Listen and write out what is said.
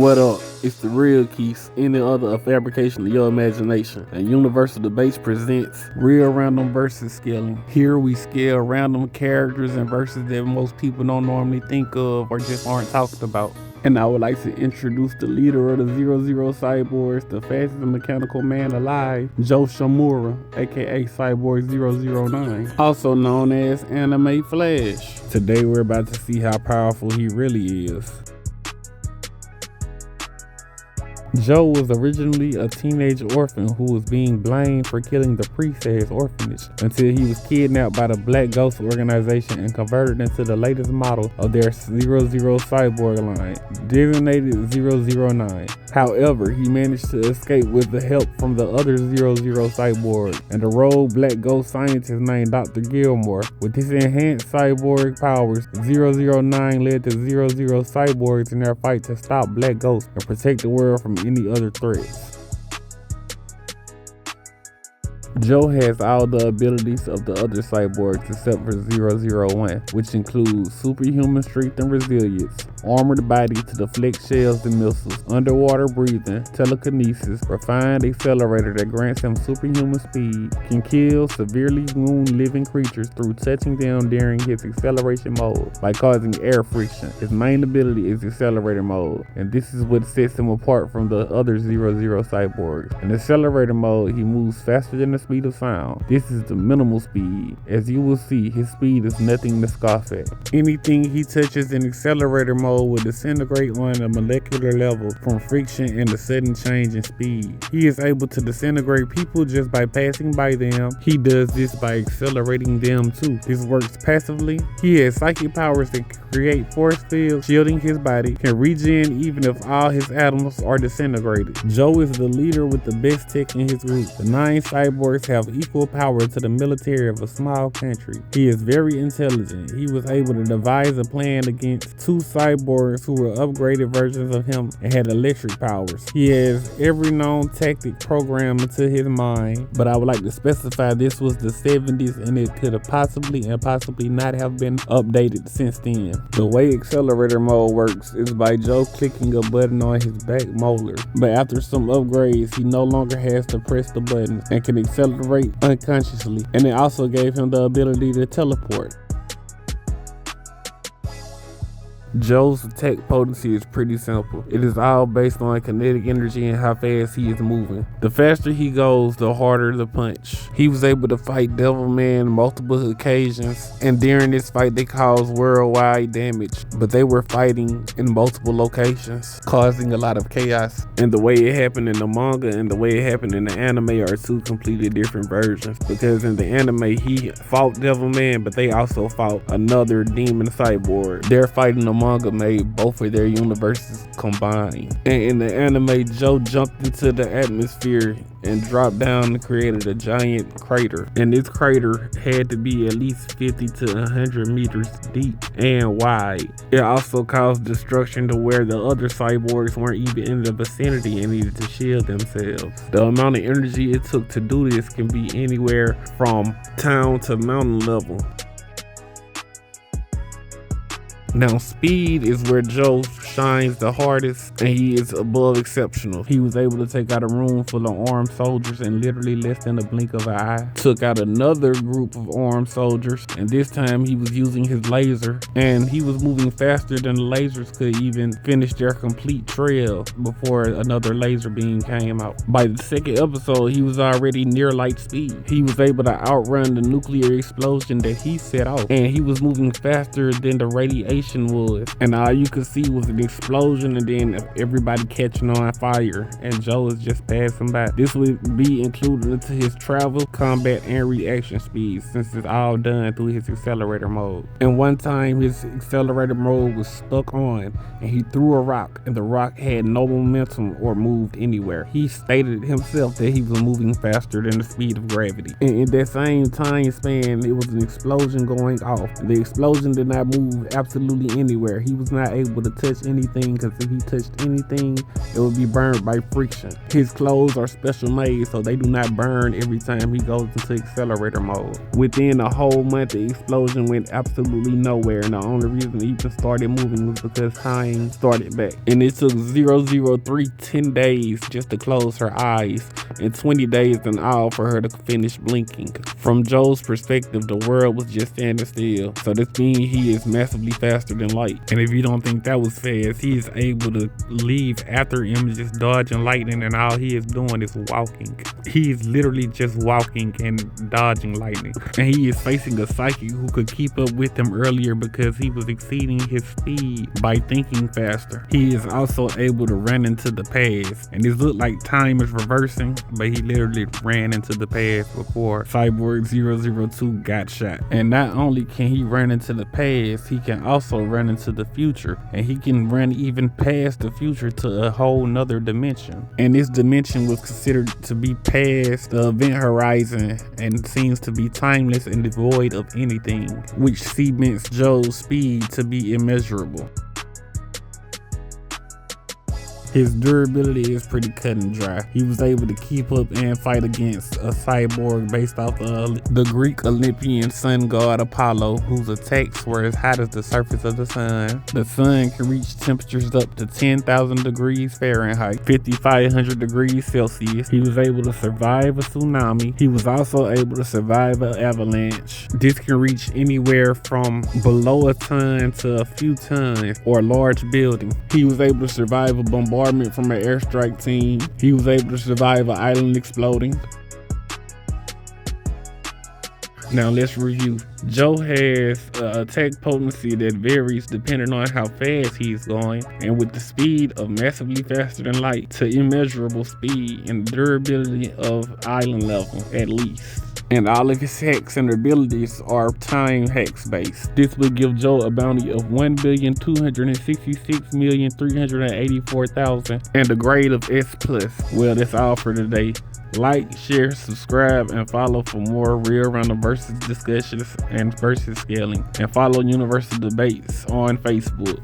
What up? It's the real Keith. Any other a fabrication of your imagination. And Universal Debates presents Real Random Versus Scaling. Here we scale random characters and verses that most people don't normally think of or just aren't talked about. And I would like to introduce the leader of the 00 Cyborgs, the fastest mechanical man alive, Joe Shimamura, aka Cyborg 009, also known as Anime Flash. Today we're about to see how powerful he really is. Joe was originally a teenage orphan who was being blamed for killing the priest at his orphanage until he was kidnapped by the Black Ghost organization and converted into the latest model of their 00 Cyborg line, designated 009. However, he managed to escape with the help from the other 00 Cyborg and a rogue Black Ghost scientist named Dr. Gilmore. With his enhanced cyborg powers, 009 led the 00 Cyborgs in their fight to stop Black Ghost and protect the world from any other threats. Joe has all the abilities of the other cyborgs except for 001, which includes superhuman strength and resilience, armored body to deflect shells and missiles, underwater breathing, telekinesis, refined accelerator that grants him superhuman speed, can kill severely wound living creatures through touching them during his acceleration mode by causing air friction. His main ability is accelerator mode, and this is what sets him apart from the other 00 cyborgs. In accelerator mode, he moves faster than the speed of sound. This is the minimal speed. As you will see, his speed is nothing to scoff at. Anything he touches in accelerator mode will disintegrate on a molecular level from friction and a sudden change in speed. He is able to disintegrate people just by passing by them. He does this by accelerating them too. This works passively. He has psychic powers that create force fields, shielding his body, can regen even if all his atoms are disintegrated. Joe is the leader with the best tech in his group. The 9 cyborgs have equal power to the military of a small country. He is very intelligent. He was able to devise a plan against 2 cyborgs who were upgraded versions of him and had electric powers. He has every known tactic programmed into his mind, but I would like to specify this was the 70s and it could have possibly not have been updated since then. The way accelerator mode works is by Joe clicking a button on his back molar, but after some upgrades he no longer has to press the button and can accelerate unconsciously, and it also gave him the ability to teleport. Joe's attack potency is pretty simple. It is all based on kinetic energy and how fast he is moving. The faster he goes, the harder the punch. He was able to fight Devilman multiple occasions, and during this fight they caused worldwide damage, but they were fighting in multiple locations, causing a lot of chaos. And the way it happened in the manga and the way it happened in the anime are 2 completely different versions, because in the anime he fought Devilman, but they also fought another demon cyborg. They're fighting the manga made both of their universes combined. And in the anime, Joe jumped into the atmosphere and dropped down and created a giant crater. And this crater had to be at least 50 to 100 meters deep and wide. It also caused destruction to where the other cyborgs weren't even in the vicinity and needed to shield themselves. The amount of energy it took to do this can be anywhere from town to mountain level. Now, speed is where Joe shines the hardest, and he is above exceptional. He was able to take out a room full of armed soldiers in literally less than a blink of an eye. Took out another group of armed soldiers, and this time he was using his laser, and he was moving faster than the lasers could even finish their complete trail before another laser beam came out. By the second episode, he was already near light speed. He was able to outrun the nuclear explosion that he set off, and he was moving faster than the radiation was, and all you could see was an explosion and then everybody catching on fire, and Joe is just passing by. This would be included into his travel, combat, and reaction speed, since it's all done through his accelerator mode. And one time his accelerator mode was stuck on and he threw a rock, and the rock had no momentum or moved anywhere. He stated himself that he was moving faster than the speed of gravity, and in that same time span it was an explosion going off. The explosion did not move absolutely absolutely anywhere. He was not able to touch anything, because if he touched anything, it would be burned by friction. His clothes are special made, so they do not burn every time he goes into accelerator mode. Within a whole month, the explosion went absolutely nowhere, and the only reason it even started moving was because time started back. And it took 003 10 days just to close her eyes, and 20 days in all for her to finish blinking. From Joe's perspective, the world was just standing still, so this means he is massively faster than light. And if you don't think that was fast, he is able to leave after images dodging lightning, and all he is doing is walking. He is literally just walking and dodging lightning, and he is facing a psychic who could keep up with him earlier because he was exceeding his speed by thinking faster. He is also able to run into the past, and it looked like time is reversing, but he literally ran into the past before Cyborg 002 got shot. And not only can he run into the past, he can also run into the future, and he can run even past the future to a whole nother dimension. And this dimension was considered to be past the event horizon and seems to be timeless and devoid of anything, which cements Joe's speed to be immeasurable. His durability is pretty cut and dry. He was able to keep up and fight against a cyborg based off of the Greek Olympian sun god Apollo, whose attacks were as hot as the surface of the sun. The sun can reach temperatures up to 10,000 degrees Fahrenheit, 5,500 degrees Celsius. He was able to survive a tsunami. He was also able to survive an avalanche. This can reach anywhere from below a ton to a few tons, or a large building. He was able to survive a bombardment from an airstrike team. He was able to survive an island exploding. Now let's review. Joe has attack potency that varies depending on how fast he's going, and with the speed of massively faster than light to immeasurable speed, and durability of island level at least. And all of his hacks and abilities are time hacks based. This would give Joe a bounty of 1,266,384,000 and a grade of S+. Well, that's all for today. Like, share, subscribe, and follow for more real random versus discussions and versus scaling. And follow Universal Debates on Facebook.